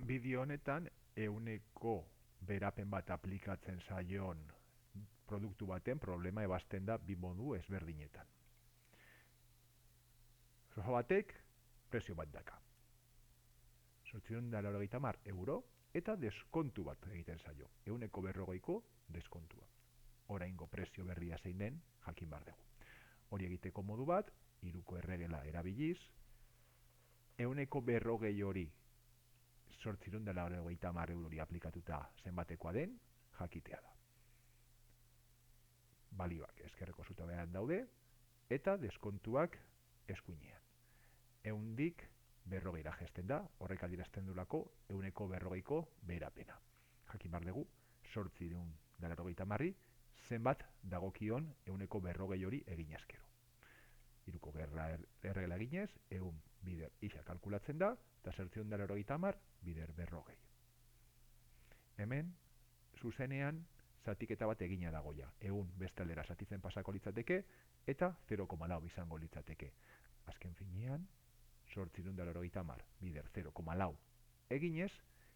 Bideo honetan ehuneko berapen bat aplikatzen zaion produktu baten problema ebazten da bi modu ezberdinetan. Sofa batek prezio bat daka. 850 euro eta deskontu bat egiten zaio. Ehuneko 40ko deskontua. Oraingo prezio berria zein den jakin behar dugu. Hori egiteko modu bat, hiruko erregela erabiliz, ehuneko 40 hori 850 eurori aplikatuta zenbatekoa den jakitea da. Balioak eskerreko zutabean daude eta deskontuak eskuinean. Ehundik 40ra jesten da, horrek adierazten duelako ehuneko 40ko beherapena. Jakin behar dugu 850 zenbat dagokion ehuneko 40 hori egin ezkero. Hiruko erregela eginez, ehun bider isa kalkulatzen da, eta 850 bider 40. Hemen, zuzenean, zatiketa bat egina dagoia. Ehun bestaldera zatitzen pasako litzateke, eta 0,4 izango litzateke. Azken finean, 850 bider 0,4 eginez,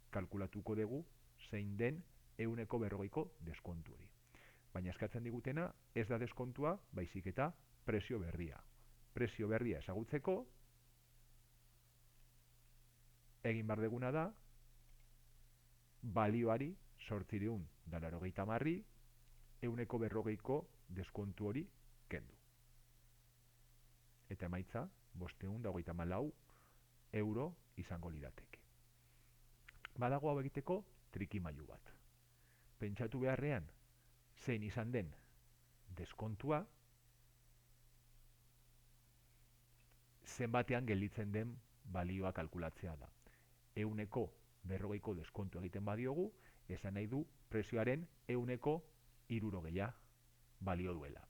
kalkulatuko dugu zein den ehuneko 40ko deskontu hori. Baina eskatzen digutena ez da deskontua, baizik eta prezio berria. Prezio berria ezagutzeko, egin behar deguna da, balioari 850 ehuneko 40ko deskontu hori kendu. Eta emaitza 534 euro izango lirateke. Badago hau egiteko trikimailu bat. Pentsatu beharrean, zein izan den deskontua, zenbatean gelditzen den balioa kalkulatzea da. Ehuneko 40ko deskontu egiten badiogu, esan nahi du prezioaren ehuneko 60 balio duela.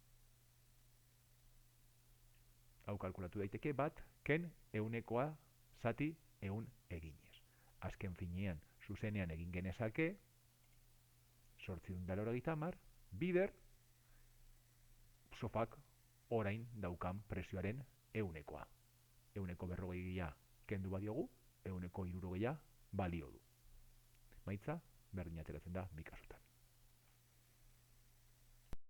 Hau kalkulatu daiteke bat, ken ehunekoa zati ehun eginez. Azken finean, zuzenean egin genezake, 850 bider, sofak orain daukan prezioaren ehunekoa. Ehuneko 40 kendu badiogu, ehuneko 60 balio du. Maitza, berdin ateratzen da bi kasutan.